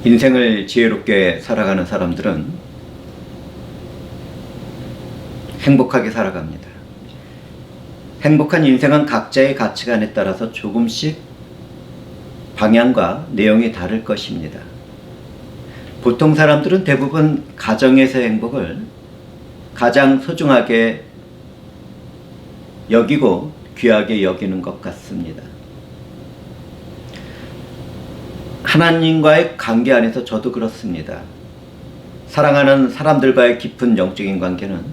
인생을 지혜롭게 살아가는 사람들은 행복하게 살아갑니다. 행복한 인생은 각자의 가치관에 따라서 조금씩 방향과 내용이 다를 것입니다. 보통 사람들은 대부분 가정에서의 행복을 가장 소중하게 여기고 귀하게 여기는 것 같습니다. 하나님과의 관계 안에서 저도 그렇습니다. 사랑하는 사람들과의 깊은 영적인 관계는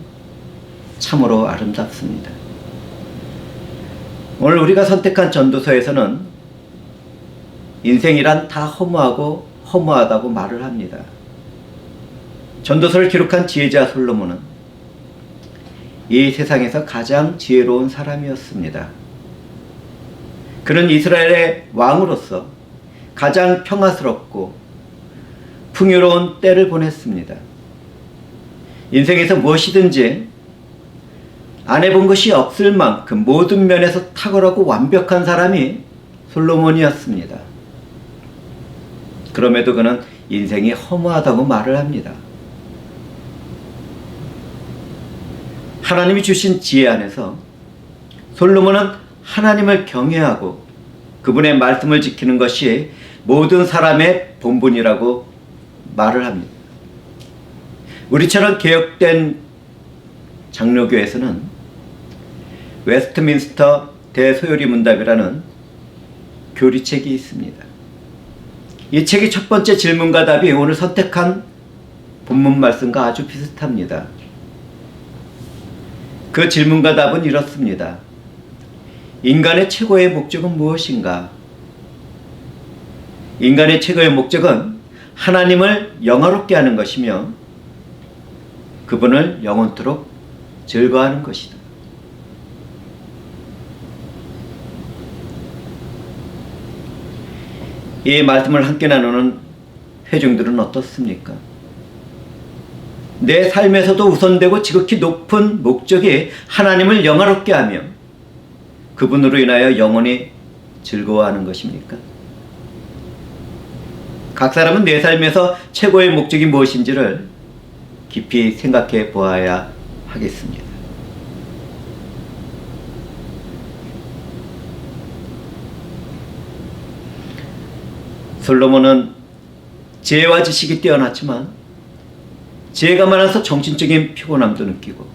참으로 아름답습니다. 오늘 우리가 선택한 전도서에서는 인생이란 다 허무하고 허무하다고 말을 합니다. 전도서를 기록한 지혜자 솔로몬은 이 세상에서 가장 지혜로운 사람이었습니다. 그는 이스라엘의 왕으로서 가장 평화스럽고 풍요로운 때를 보냈습니다. 인생에서 무엇이든지 안 해본 것이 없을 만큼 모든 면에서 탁월하고 완벽한 사람이 솔로몬이었습니다. 그럼에도 그는 인생이 허무하다고 말을 합니다. 하나님이 주신 지혜 안에서 솔로몬은 하나님을 경외하고 그분의 말씀을 지키는 것이 모든 사람의 본분이라고 말을 합니다. 우리처럼 개혁된 장로교에서는 웨스트민스터 대소요리 문답이라는 교리책이 있습니다. 이 책의 첫 번째 질문과 답이 오늘 선택한 본문 말씀과 아주 비슷합니다. 그 질문과 답은 이렇습니다. 인간의 최고의 목적은 무엇인가? 인간의 최고의 목적은 하나님을 영화롭게 하는 것이며 그분을 영원토록 즐거워하는 것이다. 이 말씀을 함께 나누는 회중들은 어떻습니까? 내 삶에서도 우선되고 지극히 높은 목적이 하나님을 영화롭게 하며 그분으로 인하여 영원히 즐거워하는 것입니까? 각 사람은 내 삶에서 최고의 목적이 무엇인지를 깊이 생각해 보아야 하겠습니다. 솔로몬은 지혜와 지식이 뛰어났지만 지혜가 많아서 정신적인 피곤함도 느끼고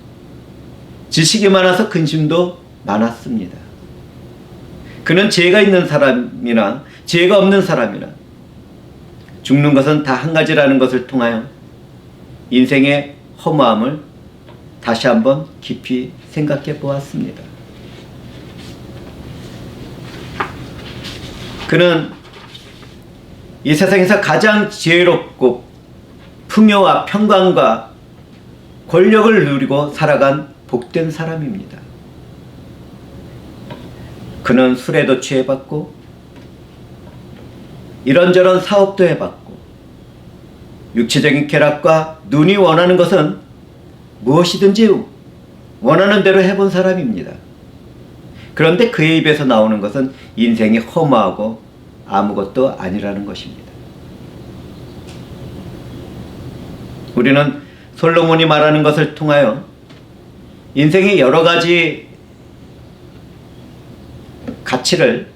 지식이 많아서 근심도 많았습니다. 그는 지혜가 있는 사람이나 지혜가 없는 사람이나 죽는 것은 다 한 가지라는 것을 통하여 인생의 허무함을 다시 한번 깊이 생각해 보았습니다. 그는 이 세상에서 가장 지혜롭고 풍요와 평강과 권력을 누리고 살아간 복된 사람입니다. 그는 술에도 취해봤고 이런저런 사업도 해봤고 육체적인 쾌락과 눈이 원하는 것은 무엇이든지 원하는 대로 해본 사람입니다. 그런데 그의 입에서 나오는 것은 인생이 허무하고 아무것도 아니라는 것입니다. 우리는 솔로몬이 말하는 것을 통하여 인생의 여러 가지 가치를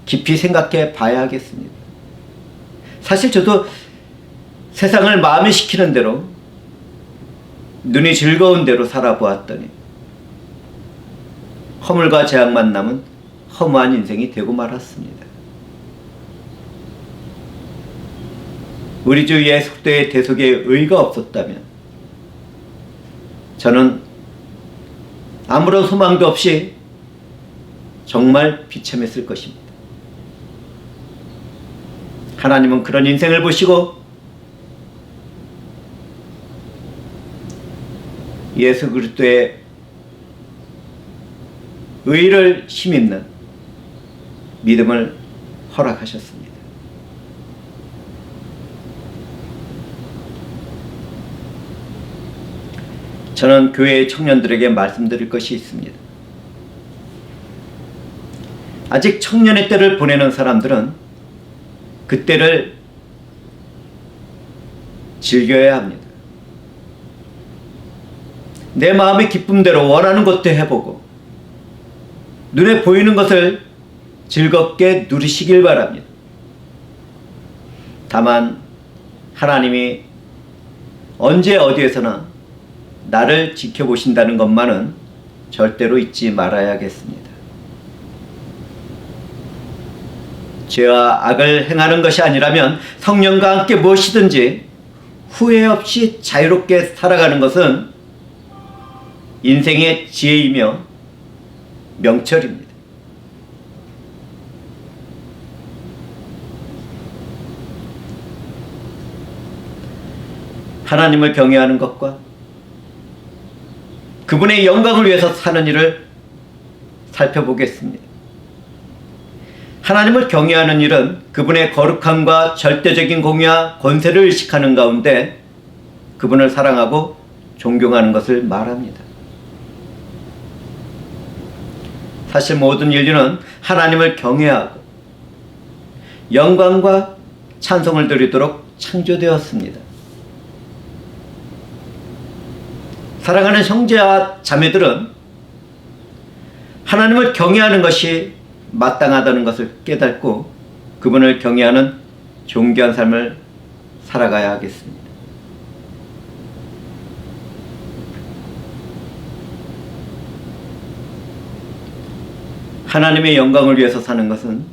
깊이 생각해 봐야 하겠습니다. 사실 저도 세상을 마음에 시키는 대로 눈이 즐거운 대로 살아보았더니 허물과 재앙만 남은 허무한 인생이 되고 말았습니다. 우리 주 예수 그리스도의 대속에 의가 없었다면 저는 아무런 소망도 없이 정말 비참했을 것입니다. 하나님은 그런 인생을 보시고 예수 그리스도의 의를 힘입는 믿음을 허락하셨습니다. 저는 교회의 청년들에게 말씀드릴 것이 있습니다. 아직 청년의 때를 보내는 사람들은 그때를 즐겨야 합니다. 내 마음의 기쁨대로 원하는 것도 해보고 눈에 보이는 것을 즐겁게 누리시길 바랍니다. 다만 하나님이 언제 어디에서나 나를 지켜보신다는 것만은 절대로 잊지 말아야겠습니다. 죄와 악을 행하는 것이 아니라면 성령과 함께 무엇이든지 후회 없이 자유롭게 살아가는 것은 인생의 지혜이며 명철입니다. 하나님을 경외하는 것과 그분의 영광을 위해서 사는 일을 살펴보겠습니다. 하나님을 경외하는 일은 그분의 거룩함과 절대적인 공의와 권세를 의식하는 가운데 그분을 사랑하고 존경하는 것을 말합니다. 사실 모든 인류는 하나님을 경외하고 영광과 찬송을 드리도록 창조되었습니다. 사랑하는 형제와 자매들은 하나님을 경외하는 것이 마땅하다는 것을 깨닫고 그분을 경외하는 존귀한 삶을 살아가야 하겠습니다. 하나님의 영광을 위해서 사는 것은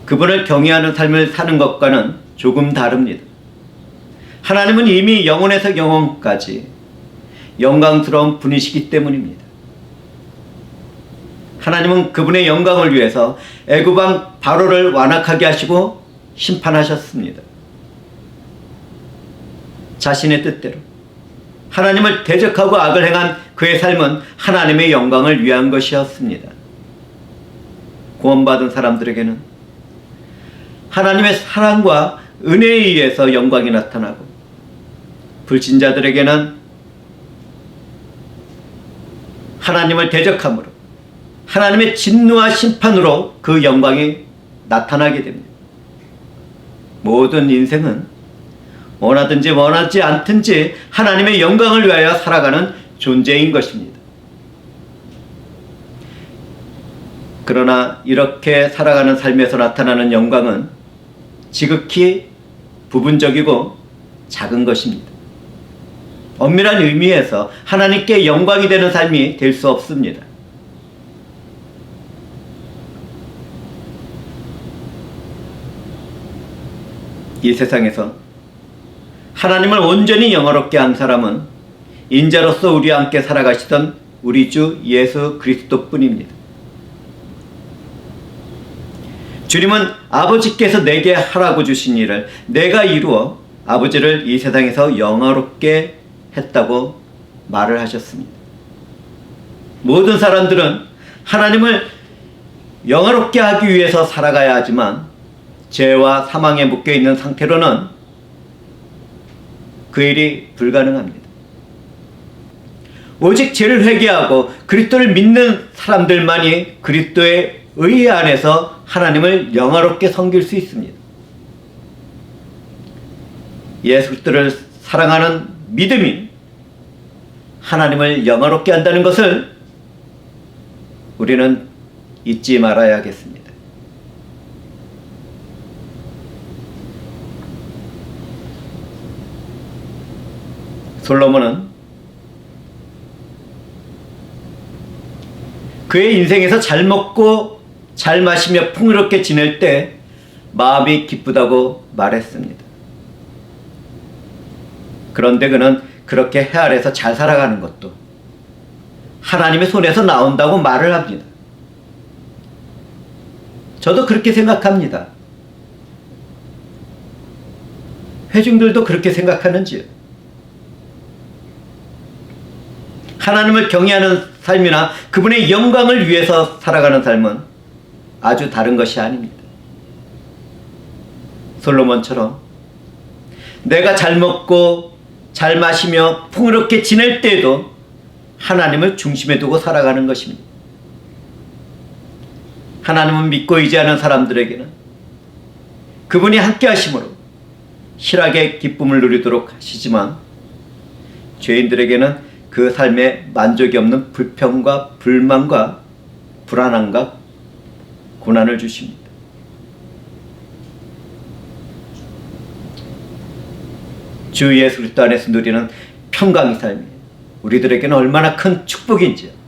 그분을 경외하는 삶을 사는 것과는 조금 다릅니다. 하나님은 이미 영원에서 영원까지 영광스러운 분이시기 때문입니다. 하나님은 그분의 영광을 위해서 애굽왕 바로를 완악하게 하시고 심판하셨습니다. 자신의 뜻대로 하나님을 대적하고 악을 행한 그의 삶은 하나님의 영광을 위한 것이었습니다. 구원받은 사람들에게는 하나님의 사랑과 은혜에 의해서 영광이 나타나고 불신자들에게는 하나님을 대적함으로 하나님의 진노와 심판으로 그 영광이 나타나게 됩니다. 모든 인생은 원하든지 원하지 않든지 하나님의 영광을 위하여 살아가는 존재인 것입니다. 그러나 이렇게 살아가는 삶에서 나타나는 영광은 지극히 부분적이고 작은 것입니다. 엄밀한 의미에서 하나님께 영광이 되는 삶이 될 수 없습니다. 이 세상에서 하나님을 온전히 영화롭게 한 사람은 인자로서 우리와 함께 살아가시던 우리 주 예수 그리스도뿐입니다. 주님은 아버지께서 내게 하라고 주신 일을 내가 이루어 아버지를 이 세상에서 영화롭게 했다고 말을 하셨습니다. 모든 사람들은 하나님을 영화롭게 하기 위해서 살아가야 하지만 죄와 사망에 묶여있는 상태로는 그 일이 불가능합니다. 오직 죄를 회개하고 그리스도를 믿는 사람들만이 그리스도의 의의 안에서 하나님을 영화롭게 섬길 수 있습니다. 예수 그리스도를 사랑하는 믿음이 하나님을 영화롭게 한다는 것을 우리는 잊지 말아야겠습니다. 솔로몬은 그의 인생에서 잘 먹고 잘 마시며 풍요롭게 지낼 때 마음이 기쁘다고 말했습니다. 그런데 그는 그렇게 해 아래서 잘 살아가는 것도 하나님의 손에서 나온다고 말을 합니다. 저도 그렇게 생각합니다. 회중들도 그렇게 생각하는지요? 하나님을 경외하는 삶이나 그분의 영광을 위해서 살아가는 삶은 아주 다른 것이 아닙니다. 솔로몬처럼 내가 잘 먹고 잘 마시며 풍요롭게 지낼 때에도 하나님을 중심에 두고 살아가는 것입니다. 하나님은 믿고 의지하는 사람들에게는 그분이 함께 하심으로 실학의 기쁨을 누리도록 하시지만 죄인들에게는 그 삶에 만족이 없는 불평과 불만과 불안함과 고난을 주십니다. 주 예수 그리스도 안에서 누리는 평강의 삶이 우리들에게는 얼마나 큰 축복인지요.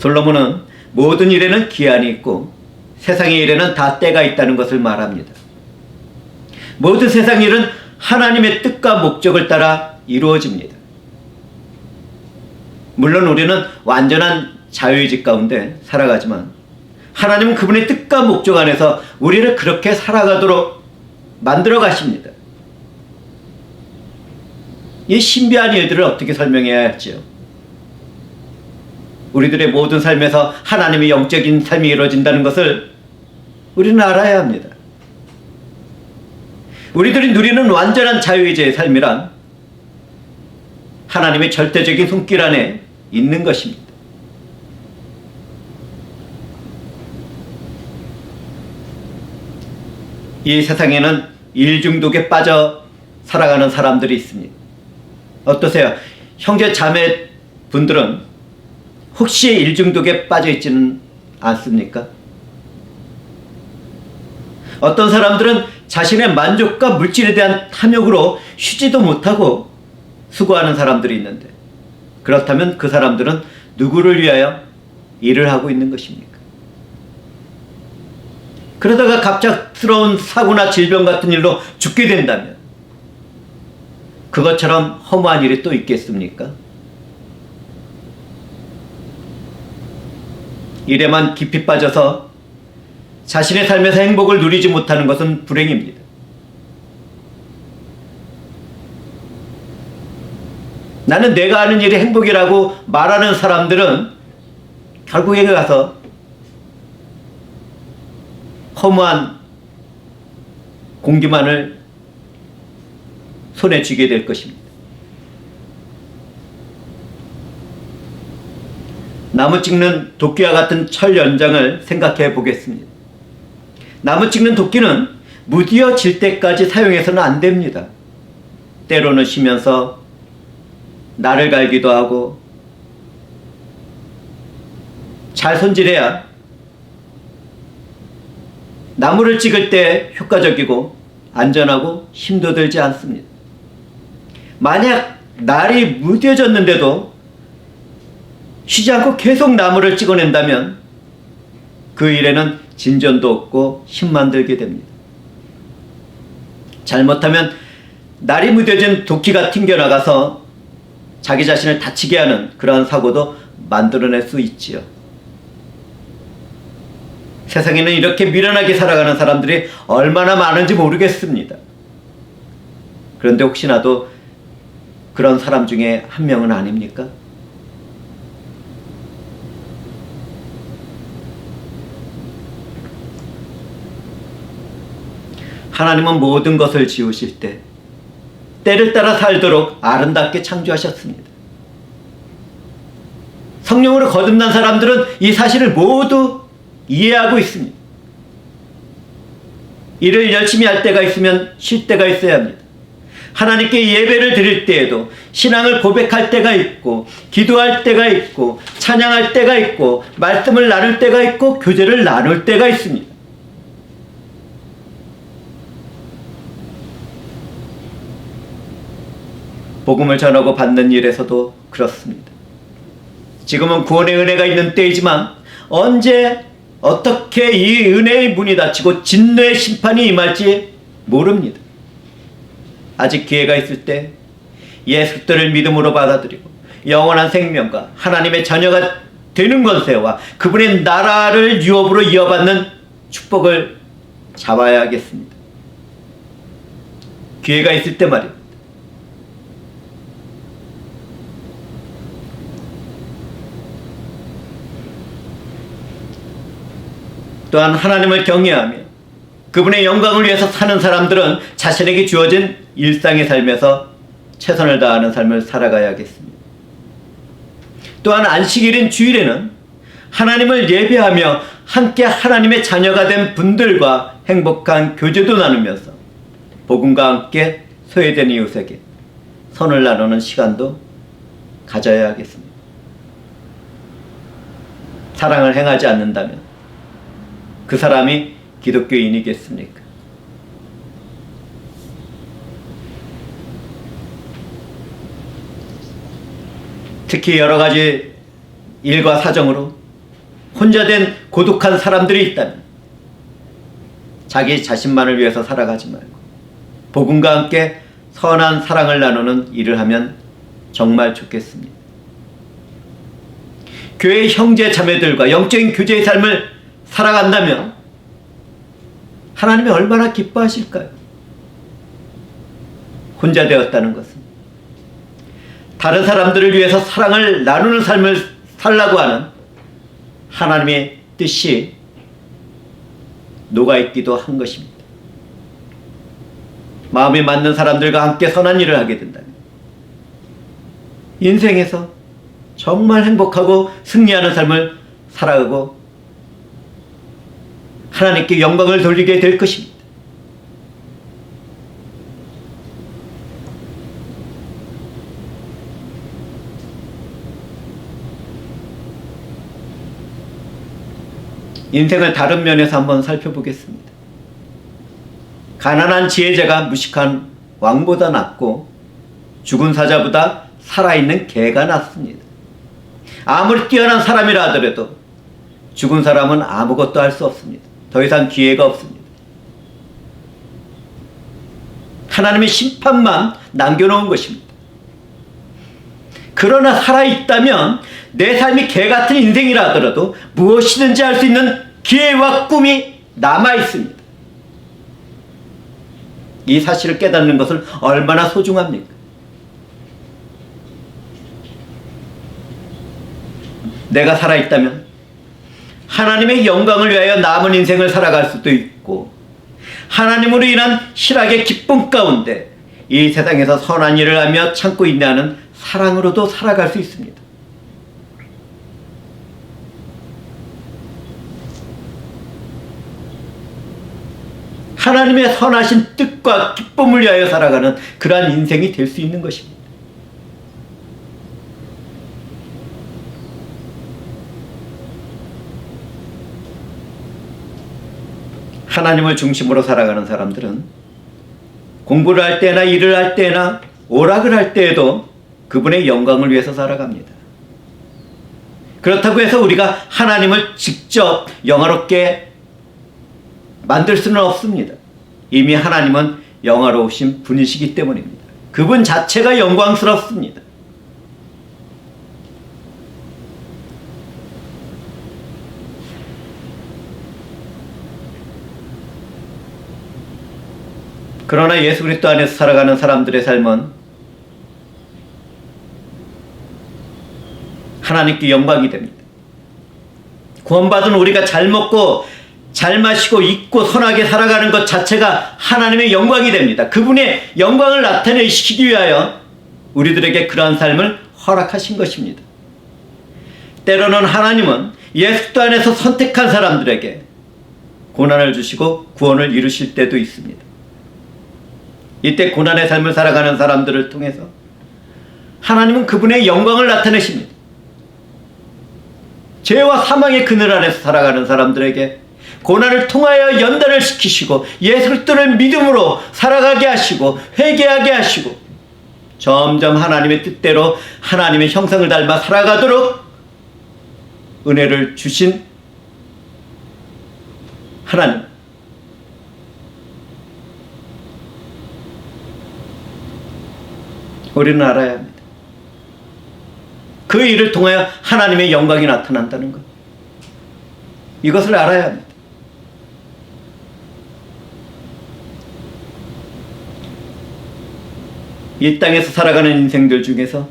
솔로몬은 모든 일에는 기한이 있고 세상의 일에는 다 때가 있다는 것을 말합니다. 모든 세상 일은 하나님의 뜻과 목적을 따라 이루어집니다. 물론 우리는 완전한 자유의지 가운데 살아가지만 하나님은 그분의 뜻과 목적 안에서 우리를 그렇게 살아가도록 만들어 가십니다. 이 신비한 일들을 어떻게 설명해야 할지요? 우리들의 모든 삶에서 하나님의 영적인 삶이 이루어진다는 것을 우리는 알아야 합니다. 우리들이 누리는 완전한 자유의지의 삶이란 하나님의 절대적인 손길 안에 있는 것입니다. 이 세상에는 일 중독에 빠져 살아가는 사람들이 있습니다. 어떠세요? 형제 자매 분들은 혹시 일 중독에 빠져 있지는 않습니까? 어떤 사람들은 자신의 만족과 물질에 대한 탐욕으로 쉬지도 못하고 수고하는 사람들이 있는데, 그렇다면 그 사람들은 누구를 위하여 일을 하고 있는 것입니까? 그러다가 갑작스러운 사고나 질병 같은 일로 죽게 된다면 그것처럼 허무한 일이 또 있겠습니까? 일에만 깊이 빠져서 자신의 삶에서 행복을 누리지 못하는 것은 불행입니다. 나는 내가 하는 일이 행복이라고 말하는 사람들은 결국에 가서 허무한 공기만을 손에 쥐게 될 것입니다. 나무 찍는 도끼와 같은 철 연장을 생각해 보겠습니다. 나무 찍는 도끼는 무디어질 때까지 사용해서는 안 됩니다. 때로는 쉬면서 날을 갈기도 하고 잘 손질해야 나무를 찍을 때 효과적이고 안전하고 힘도 들지 않습니다. 만약 날이 무뎌졌는데도 쉬지 않고 계속 나무를 찍어낸다면 그 일에는 진전도 없고 힘만 들게 됩니다. 잘못하면 날이 무뎌진 도끼가 튕겨나가서 자기 자신을 다치게 하는 그러한 사고도 만들어낼 수 있지요. 세상에는 이렇게 미련하게 살아가는 사람들이 얼마나 많은지 모르겠습니다. 그런데 혹시나도 그런 사람 중에 한 명은 아닙니까? 하나님은 모든 것을 지으실 때 때를 따라 살도록 아름답게 창조하셨습니다. 성령으로 거듭난 사람들은 이 사실을 모두 이해하고 있습니다. 일을 열심히 할 때가 있으면 쉴 때가 있어야 합니다. 하나님께 예배를 드릴 때에도 신앙을 고백할 때가 있고, 기도할 때가 있고, 찬양할 때가 있고, 말씀을 나눌 때가 있고, 교제를 나눌 때가 있습니다. 복음을 전하고 받는 일에서도 그렇습니다. 지금은 구원의 은혜가 있는 때이지만 언제 어떻게 이 은혜의 문이 닫히고 진노의 심판이 임할지 모릅니다. 아직 기회가 있을 때 예수 그리스도를 믿음으로 받아들이고 영원한 생명과 하나님의 자녀가 되는 권세와 그분의 나라를 유업으로 이어받는 축복을 잡아야 하겠습니다. 기회가 있을 때 말입니다. 또한 하나님을 경외하며 그분의 영광을 위해서 사는 사람들은 자신에게 주어진 일상의 삶에서 최선을 다하는 삶을 살아가야겠습니다. 또한 안식일인 주일에는 하나님을 예배하며 함께 하나님의 자녀가 된 분들과 행복한 교제도 나누면서 복음과 함께 소외된 이웃에게 선을 나누는 시간도 가져야 하겠습니다. 사랑을 행하지 않는다면 그 사람이 기독교인이겠습니까? 특히 여러 가지 일과 사정으로 혼자 된 고독한 사람들이 있다면 자기 자신만을 위해서 살아가지 말고 복음과 함께 선한 사랑을 나누는 일을 하면 정말 좋겠습니다. 교회 형제 자매들과 영적인 교제의 삶을 살아간다면 하나님이 얼마나 기뻐하실까요? 혼자 되었다는 것은 다른 사람들을 위해서 사랑을 나누는 삶을 살라고 하는 하나님의 뜻이 녹아있기도 한 것입니다. 마음에 맞는 사람들과 함께 선한 일을 하게 된다면 인생에서 정말 행복하고 승리하는 삶을 살아가고 하나님께 영광을 돌리게 될 것입니다. 인생을 다른 면에서 한번 살펴보겠습니다. 가난한 지혜자가 무식한 왕보다 낫고 죽은 사자보다 살아있는 개가 낫습니다. 아무리 뛰어난 사람이라 하더라도 죽은 사람은 아무것도 할 수 없습니다. 더 이상 기회가 없습니다. 하나님의 심판만 남겨놓은 것입니다. 그러나 살아있다면 내 삶이 개같은 인생이라 하더라도 무엇이든지 할 수 있는 기회와 꿈이 남아있습니다. 이 사실을 깨닫는 것을 얼마나 소중합니까? 내가 살아있다면 하나님의 영광을 위하여 남은 인생을 살아갈 수도 있고 하나님으로 인한 실학의 기쁨 가운데 이 세상에서 선한 일을 하며 참고 인내하는 사랑으로도 살아갈 수 있습니다. 하나님의 선하신 뜻과 기쁨을 위하여 살아가는 그러한 인생이 될 수 있는 것입니다. 하나님을 중심으로 살아가는 사람들은 공부를 할 때나 일을 할 때나 오락을 할 때에도 그분의 영광을 위해서 살아갑니다. 그렇다고 해서 우리가 하나님을 직접 영화롭게 만들 수는 없습니다. 이미 하나님은 영화로우신 분이시기 때문입니다. 그분 자체가 영광스럽습니다. 그러나 예수 그리스도 안에서 살아가는 사람들의 삶은 하나님께 영광이 됩니다. 구원받은 우리가 잘 먹고 잘 마시고 입고 선하게 살아가는 것 자체가 하나님의 영광이 됩니다. 그분의 영광을 나타내시키기 위하여 우리들에게 그러한 삶을 허락하신 것입니다. 때로는 하나님은 예수 그리스도 안에서 선택한 사람들에게 고난을 주시고 구원을 이루실 때도 있습니다. 이때 고난의 삶을 살아가는 사람들을 통해서 하나님은 그분의 영광을 나타내십니다. 죄와 사망의 그늘 안에서 살아가는 사람들에게 고난을 통하여 연단을 시키시고 예수 그리스도를 믿음으로 살아가게 하시고 회개하게 하시고 점점 하나님의 뜻대로 하나님의 형상을 닮아 살아가도록 은혜를 주신 하나님, 우리는 알아야 합니다. 그 일을 통하여 하나님의 영광이 나타난다는 것, 이것을 알아야 합니다. 이 땅에서 살아가는 인생들 중에서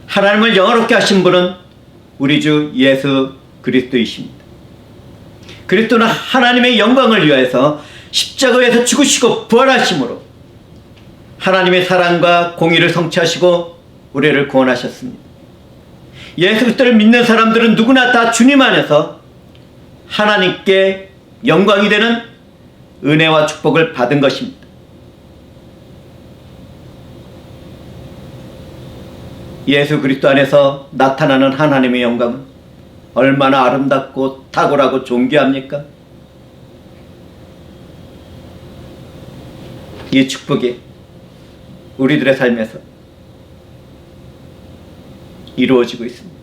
하나님을 영화롭게 하신 분은 우리 주 예수 그리스도이십니다. 그리스도는 하나님의 영광을 위하여서 십자가에서 죽으시고 부활하심으로 하나님의 사랑과 공의를 성취하시고 우리를 구원하셨습니다. 예수 그리스도를 믿는 사람들은 누구나 다 주님 안에서 하나님께 영광이 되는 은혜와 축복을 받은 것입니다. 예수 그리스도 안에서 나타나는 하나님의 영광은 얼마나 아름답고 탁월하고 존귀합니까? 이 축복이 우리들의 삶에서 이루어지고 있습니다.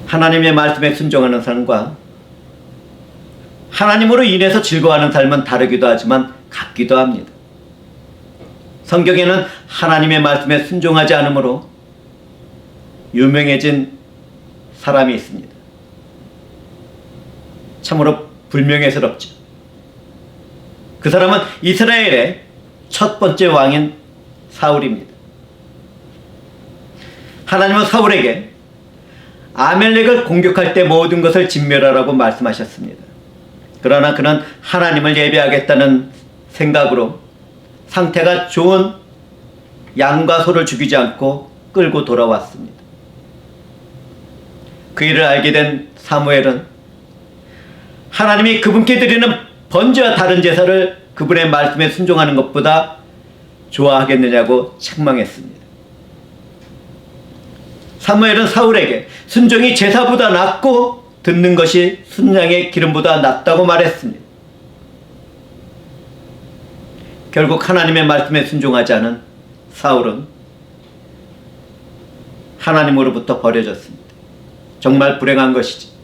하나님의 말씀에 순종하는 삶과 하나님으로 인해서 즐거워하는 삶은 다르기도 하지만 같기도 합니다. 성경에는 하나님의 말씀에 순종하지 않으므로 유명해진 사람이 있습니다. 참으로 불명예스럽죠. 그 사람은 이스라엘의 첫 번째 왕인 사울입니다. 하나님은 사울에게 아멜렉을 공격할 때 모든 것을 진멸하라고 말씀하셨습니다. 그러나 그는 하나님을 예배하겠다는 생각으로 상태가 좋은 양과 소를 죽이지 않고 끌고 돌아왔습니다. 그 일을 알게 된 사무엘은 하나님이 그분께 드리는 번제와 다른 제사를 그분의 말씀에 순종하는 것보다 좋아하겠느냐고 책망했습니다. 사무엘은 사울에게 순종이 제사보다 낫고 듣는 것이 순양의 기름보다 낫다고 말했습니다. 결국 하나님의 말씀에 순종하지 않은 사울은 하나님으로부터 버려졌습니다. 정말 불행한 것이지.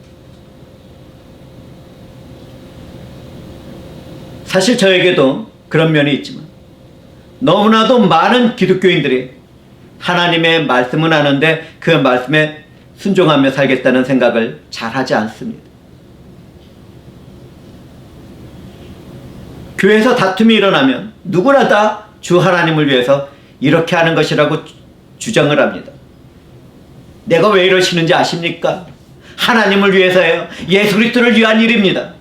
사실 저에게도 그런 면이 있지만 너무나도 많은 기독교인들이 하나님의 말씀은 아는데 그 말씀에 순종하며 살겠다는 생각을 잘 하지 않습니다. 교회에서 다툼이 일어나면 누구나 다 주 하나님을 위해서 이렇게 하는 것이라고 주장을 합니다. 내가 왜 이러시는지 아십니까? 하나님을 위해서예요. 예수 그리스도를 위한 일입니다.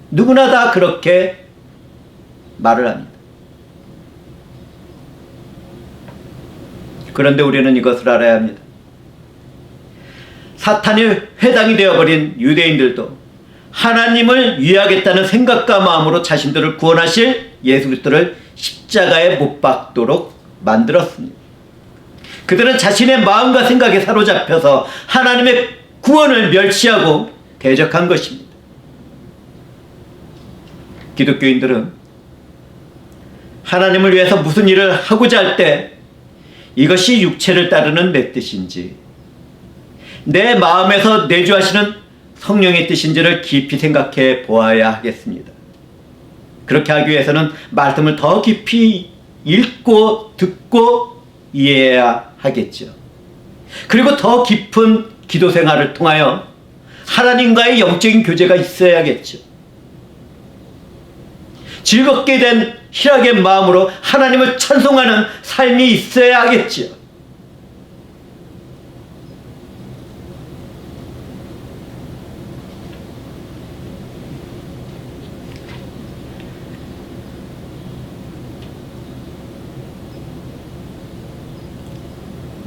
누구나 다 그렇게 말을 합니다. 그런데 우리는 이것을 알아야 합니다. 사탄의 회당이 되어버린 유대인들도 하나님을 위하겠다는 생각과 마음으로 자신들을 구원하실 예수 그리스도를 십자가에 못 박도록 만들었습니다. 그들은 자신의 마음과 생각에 사로잡혀서 하나님의 구원을 멸시하고 대적한 것입니다. 기독교인들은 하나님을 위해서 무슨 일을 하고자 할 때 이것이 육체를 따르는 내 뜻인지 내 마음에서 내주하시는 성령의 뜻인지를 깊이 생각해 보아야 하겠습니다. 그렇게 하기 위해서는 말씀을 더 깊이 읽고 듣고 이해해야 하겠죠. 그리고 더 깊은 기도 생활을 통하여 하나님과의 영적인 교제가 있어야겠죠. 즐겁게 된 희락의 마음으로 하나님을 찬송하는 삶이 있어야 하겠죠.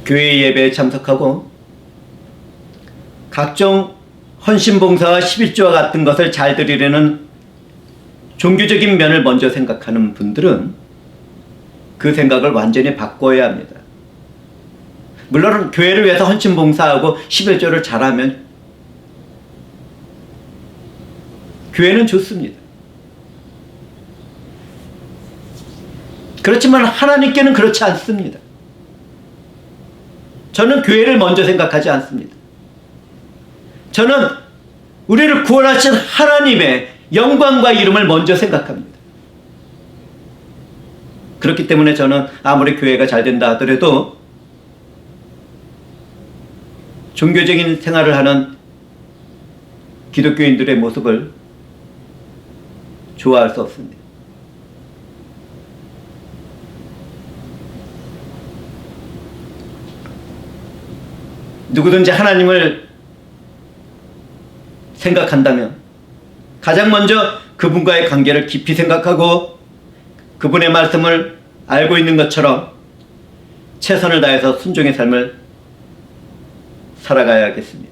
교회 예배에 참석하고 각종 헌신봉사와 11조와 같은 것을 잘 드리려는 종교적인 면을 먼저 생각하는 분들은 그 생각을 완전히 바꿔야 합니다. 물론 교회를 위해서 헌신봉사하고 11조를 잘하면 교회는 좋습니다. 그렇지만 하나님께는 그렇지 않습니다. 저는 교회를 먼저 생각하지 않습니다. 저는 우리를 구원하신 하나님의 영광과 이름을 먼저 생각합니다. 그렇기 때문에 저는 아무리 교회가 잘 된다 하더라도 종교적인 생활을 하는 기독교인들의 모습을 좋아할 수 없습니다. 누구든지 하나님을 생각한다면 가장 먼저 그분과의 관계를 깊이 생각하고 그분의 말씀을 알고 있는 것처럼 최선을 다해서 순종의 삶을 살아가야겠습니다.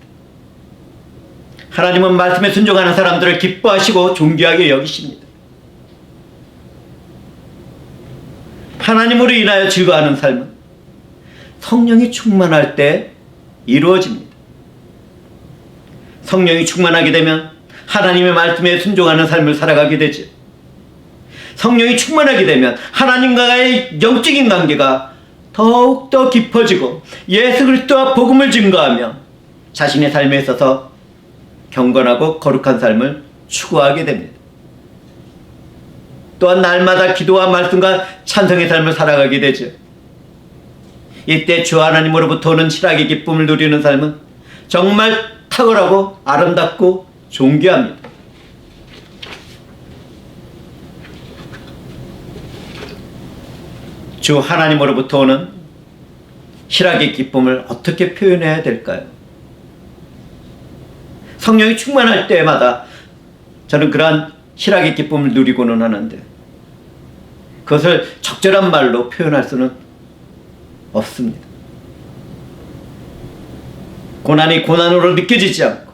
하나님은 말씀에 순종하는 사람들을 기뻐하시고 존귀하게 여기십니다. 하나님으로 인하여 즐거워하는 삶은 성령이 충만할 때 이루어집니다. 성령이 충만하게 되면 하나님의 말씀에 순종하는 삶을 살아가게 되죠. 성령이 충만하게 되면 하나님과의 영적인 관계가 더욱더 깊어지고 예수 그리스도와 복음을 증거하며 자신의 삶에 있어서 경건하고 거룩한 삶을 추구하게 됩니다. 또한 날마다 기도와 말씀과 찬송의 삶을 살아가게 되죠. 이때 주 하나님으로부터 오는 희락의 기쁨을 누리는 삶은 정말 탁월하고 아름답고 존귀합니다. 주 하나님으로부터 오는 희락의 기쁨을 어떻게 표현해야 될까요? 성령이 충만할 때마다 저는 그러한 희락의 기쁨을 누리고는 하는데 그것을 적절한 말로 표현할 수는 없습니다. 고난이 고난으로 느껴지지 않고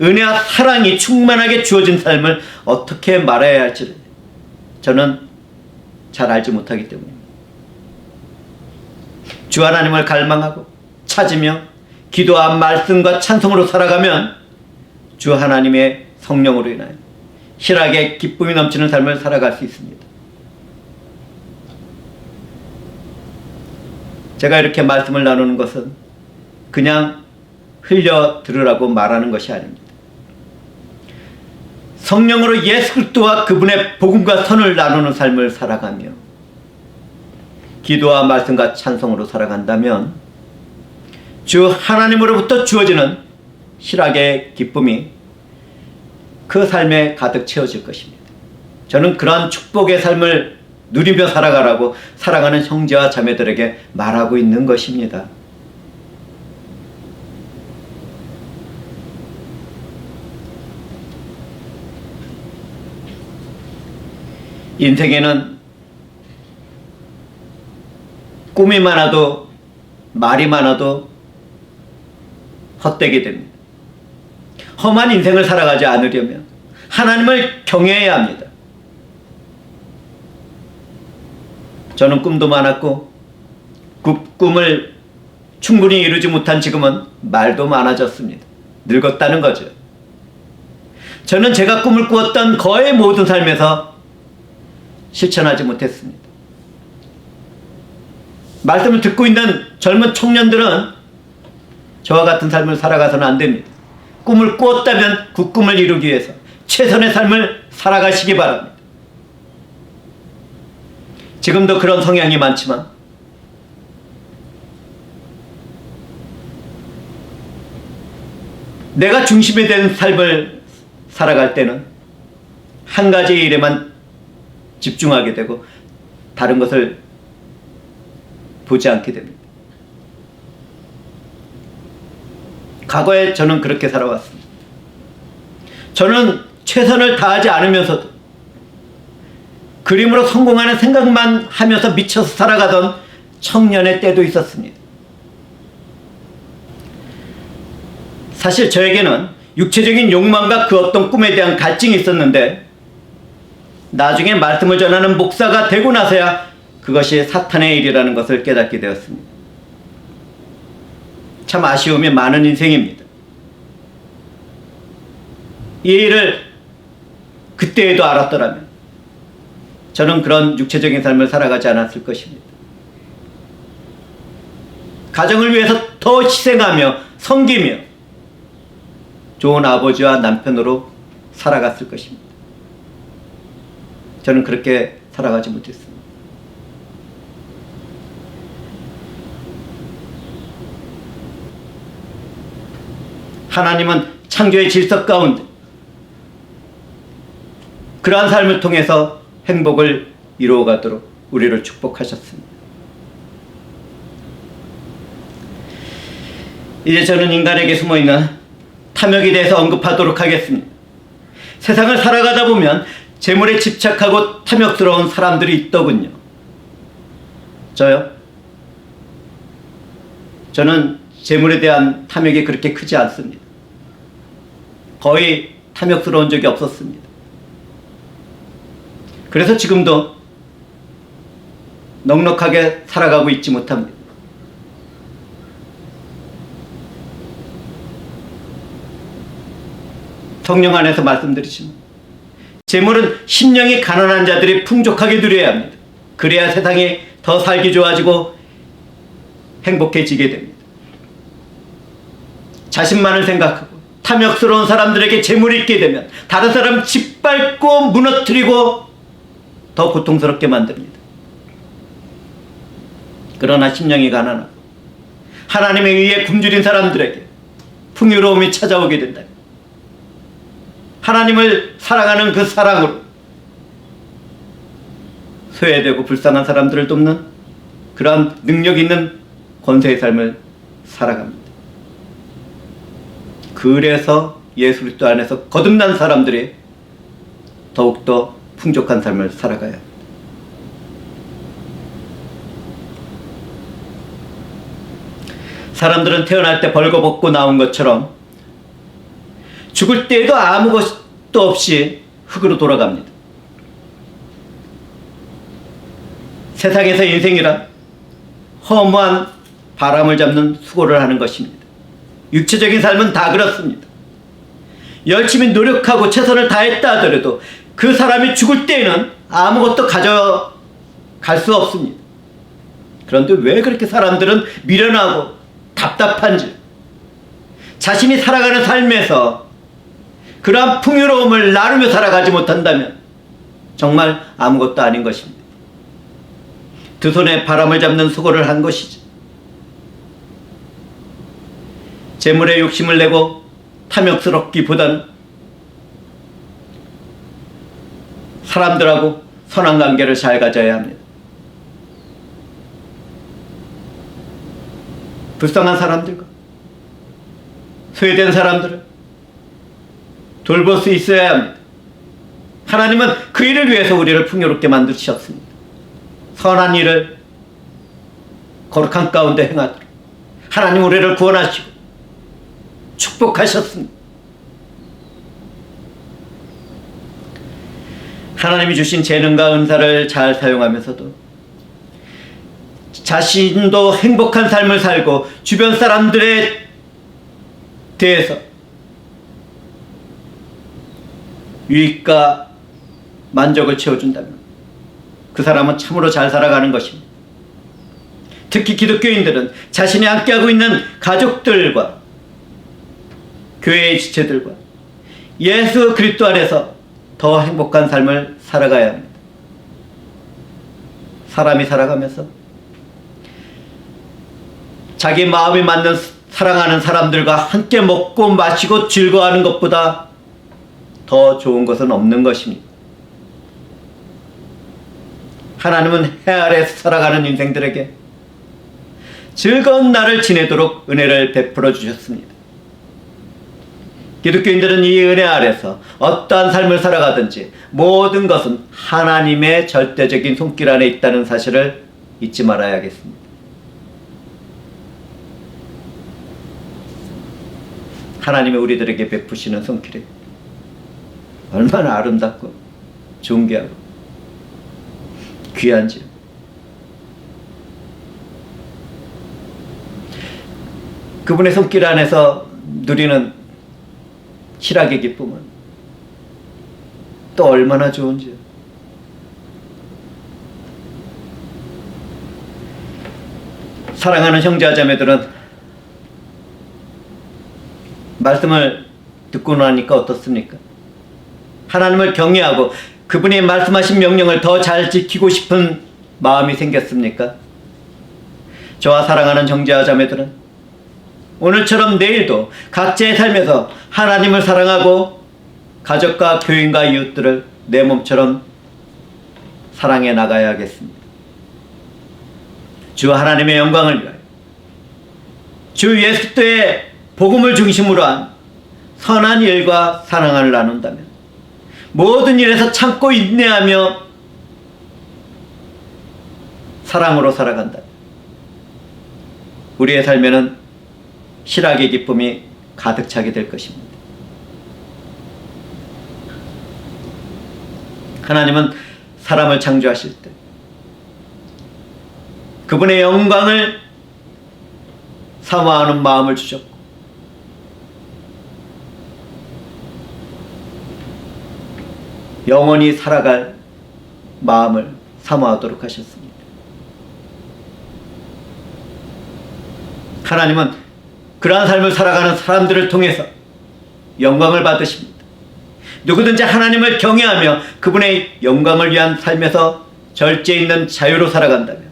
은혜와 사랑이 충만하게 주어진 삶을 어떻게 말해야 할지를 저는 잘 알지 못하기 때문입니다. 주 하나님을 갈망하고 찾으며 기도와 말씀과 찬송으로 살아가면 주 하나님의 성령으로 인하여 희락의 기쁨이 넘치는 삶을 살아갈 수 있습니다. 제가 이렇게 말씀을 나누는 것은 그냥 흘려 들으라고 말하는 것이 아닙니다. 성령으로 예수 그리스도와 그분의 복음과 선을 나누는 삶을 살아가며 기도와 말씀과 찬송으로 살아간다면 주 하나님으로부터 주어지는 희락의 기쁨이 그 삶에 가득 채워질 것입니다. 저는 그러한 축복의 삶을 누리며 살아가라고 사랑하는 형제와 자매들에게 말하고 있는 것입니다. 인생에는 꿈이 많아도 말이 많아도 헛되게 됩니다. 험한 인생을 살아가지 않으려면 하나님을 경외해야 합니다. 저는 꿈도 많았고 그 꿈을 충분히 이루지 못한 지금은 말도 많아졌습니다. 늙었다는 거죠. 저는 제가 꿈을 꾸었던 거의 모든 삶에서 실천하지 못했습니다. 말씀을 듣고 있는 젊은 청년들은 저와 같은 삶을 살아가서는 안 됩니다. 꿈을 꾸었다면 그 꿈을 이루기 위해서 최선의 삶을 살아가시기 바랍니다. 지금도 그런 성향이 많지만 내가 중심이 된 삶을 살아갈 때는 한 가지 일에만 집중하게 되고 다른 것을 보지 않게 됩니다. 과거에 저는 그렇게 살아왔습니다. 저는 최선을 다하지 않으면서도 그림으로 성공하는 생각만 하면서 미쳐서 살아가던 청년의 때도 있었습니다. 사실 저에게는 육체적인 욕망과 그 어떤 꿈에 대한 갈증이 있었는데 나중에 말씀을 전하는 목사가 되고 나서야 그것이 사탄의 일이라는 것을 깨닫게 되었습니다. 참 아쉬움이 많은 인생입니다. 이 일을 그때에도 알았더라면 저는 그런 육체적인 삶을 살아가지 않았을 것입니다. 가정을 위해서 더 희생하며 섬기며 좋은 아버지와 남편으로 살아갔을 것입니다. 저는 그렇게 살아가지 못했습니다. 하나님은 창조의 질서 가운데 그러한 삶을 통해서 행복을 이루어가도록 우리를 축복하셨습니다. 이제 저는 인간에게 숨어있는 탐욕에 대해서 언급하도록 하겠습니다. 세상을 살아가다 보면 재물에 집착하고 탐욕스러운 사람들이 있더군요. 저는 재물에 대한 탐욕이 그렇게 크지 않습니다. 거의 탐욕스러운 적이 없었습니다. 그래서 지금도 넉넉하게 살아가고 있지 못합니다. 성령 안에서 말씀드리지만 재물은 심령이 가난한 자들이 풍족하게 누려야 합니다. 그래야 세상이 더 살기 좋아지고 행복해지게 됩니다. 자신만을 생각하고 탐욕스러운 사람들에게 재물이 있게 되면 다른 사람 짓밟고 무너뜨리고 더 고통스럽게 만듭니다. 그러나 심령이 가난하고 하나님에 의해 굶주린 사람들에게 풍요로움이 찾아오게 된다. 하나님을 사랑하는 그 사랑으로 소외되고 불쌍한 사람들을 돕는 그러한 능력 있는 권세의 삶을 살아갑니다. 그래서 예수 그리스도 안에서 거듭난 사람들이 더욱더 풍족한 삶을 살아가야 합니다. 사람들은 태어날 때 벌거벗고 나온 것처럼 죽을 때에도 아무것도 없이 흙으로 돌아갑니다. 세상에서 인생이란 허무한 바람을 잡는 수고를 하는 것입니다. 육체적인 삶은 다 그렇습니다. 열심히 노력하고 최선을 다했다 하더라도 그 사람이 죽을 때에는 아무것도 가져갈 수 없습니다. 그런데 왜 그렇게 사람들은 미련하고 답답한지, 자신이 살아가는 삶에서 그러한 풍요로움을 나누며 살아가지 못한다면 정말 아무것도 아닌 것입니다. 두 손에 바람을 잡는 수고를 한 것이죠. 재물에 욕심을 내고 탐욕스럽기보다는 사람들하고 선한 관계를 잘 가져야 합니다. 불쌍한 사람들과 소외된 사람들을 돌볼 수 있어야 합니다. 하나님은 그 일을 위해서 우리를 풍요롭게 만드셨습니다. 선한 일을 거룩한 가운데 행하도록 하나님 우리를 구원하시고 축복하셨습니다. 하나님이 주신 재능과 은사를 잘 사용하면서도 자신도 행복한 삶을 살고 주변 사람들에 대해서 유익과 만족을 채워준다면 그 사람은 참으로 잘 살아가는 것입니다. 특히 기독교인들은 자신이 함께하고 있는 가족들과 교회의 지체들과 예수 그리스도 안에서 더 행복한 삶을 살아가야 합니다. 사람이 살아가면서 자기 마음이 맞는 사랑하는 사람들과 함께 먹고 마시고 즐거워하는 것보다 더 좋은 것은 없는 것입니다. 하나님은 해 아래에서 살아가는 인생들에게 즐거운 날을 지내도록 은혜를 베풀어 주셨습니다. 기독교인들은 이 은혜 아래서 어떠한 삶을 살아가든지 모든 것은 하나님의 절대적인 손길 안에 있다는 사실을 잊지 말아야겠습니다. 하나님의 우리들에게 베푸시는 손길이 얼마나 아름답고 존귀하고 귀한지. 그분의 손길 안에서 누리는 희락의 기쁨은 또 얼마나 좋은지요. 사랑하는 형제와 자매들은 말씀을 듣고 나니까 어떻습니까? 하나님을 경외하고 그분이 말씀하신 명령을 더 잘 지키고 싶은 마음이 생겼습니까? 저와 사랑하는 형제와 자매들은 오늘처럼 내일도 각자의 삶에서 하나님을 사랑하고 가족과 교인과 이웃들을 내 몸처럼 사랑해 나가야겠습니다. 주 하나님의 영광을 위하여 주 예수 그리스도의 복음을 중심으로 한 선한 일과 사랑을 나눈다면 모든 일에서 참고 인내하며 사랑으로 살아간다. 우리의 삶에는 실학의 기쁨이 가득 차게 될 것입니다. 하나님은 사람을 창조하실 때 그분의 영광을 사모하는 마음을 주셨고, 영원히 살아갈 마음을 사모하도록 하셨습니다. 하나님은 그러한 삶을 살아가는 사람들을 통해서 영광을 받으십니다. 누구든지 하나님을 경외하며 그분의 영광을 위한 삶에서 절제 있는 자유로 살아간다면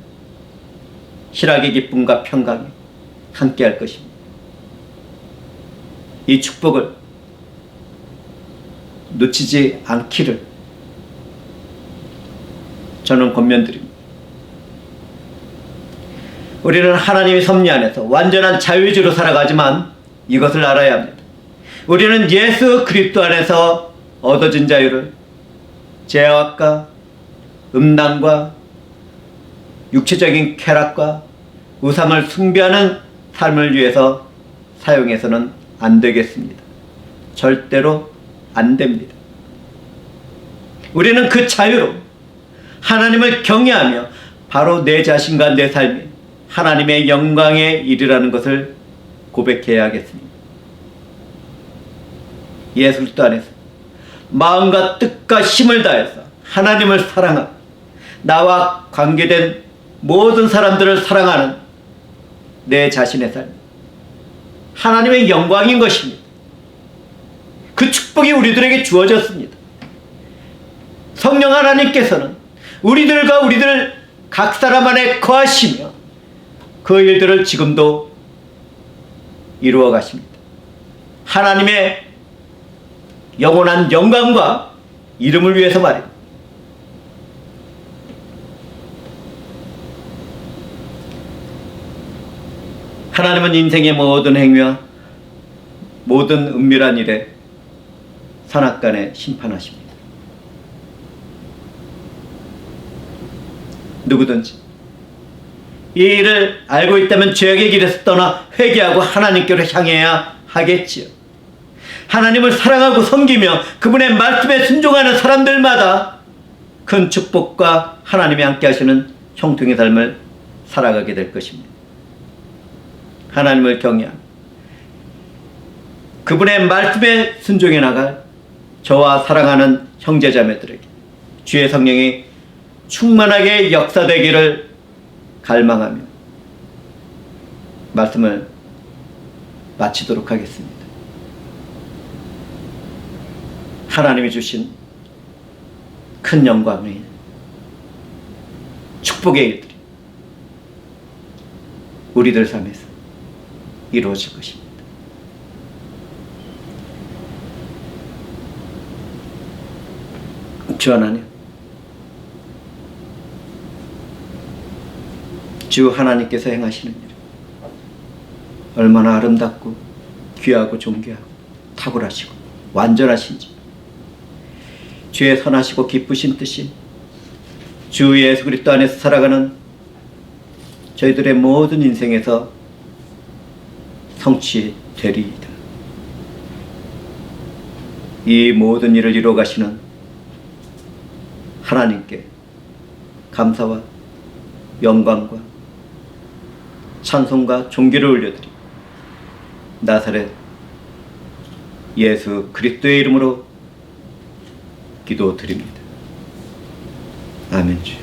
희락의 기쁨과 평강이 함께할 것입니다. 이 축복을 놓치지 않기를 저는 권면드립니다. 우리는 하나님의 섭리 안에서 완전한 자유주의로 살아가지만 이것을 알아야 합니다. 우리는 예수 그리스도 안에서 얻어진 자유를 죄악과 음란과 육체적인 쾌락과 우상을 숭배하는 삶을 위해서 사용해서는 안 되겠습니다. 절대로 안 됩니다. 우리는 그 자유로 하나님을 경외하며 바로 내 자신과 내 삶이 하나님의 영광에 이르라는 것을 고백해야 하겠습니다. 예수 그리스도 안에서 마음과 뜻과 힘을 다해서 하나님을 사랑하고 나와 관계된 모든 사람들을 사랑하는 내 자신의 삶, 하나님의 영광인 것입니다. 그 축복이 우리들에게 주어졌습니다. 성령 하나님께서는 우리들과 우리들 각 사람 안에 거하시며 그 일들을 지금도 이루어 가십니다. 하나님의 영원한 영광과 이름을 위해서 말입니다. 하나님은 인생의 모든 행위와 모든 은밀한 일에 선악간에 심판하십니다. 누구든지 이 일을 알고 있다면 죄악의 길에서 떠나 회개하고 하나님께로 향해야 하겠지요. 하나님을 사랑하고 섬기며 그분의 말씀에 순종하는 사람들마다 큰 축복과 하나님이 함께 하시는 형통의 삶을 살아가게 될 것입니다. 하나님을 경외하며 그분의 말씀에 순종해 나갈 저와 사랑하는 형제자매들에게 주의 성령이 충만하게 역사되기를 갈망하며 말씀을 마치도록 하겠습니다. 하나님이 주신 큰 영광의 축복의 일들이 우리들 삶에서 이루어질 것입니다. 주 하나님, 주 하나님께서 행하시는 일 얼마나 아름답고 귀하고 존귀하고 탁월하시고 완전하신지, 주의 선하시고 기쁘신 뜻이 주 예수 그리스도 안에서 살아가는 저희들의 모든 인생에서 성취되리이다. 이 모든 일을 이루어 가시는 하나님께 감사와 영광과 찬송과 존귀를 올려드리 나사렛 예수 그리스도의 이름으로 기도드립니다. 아멘.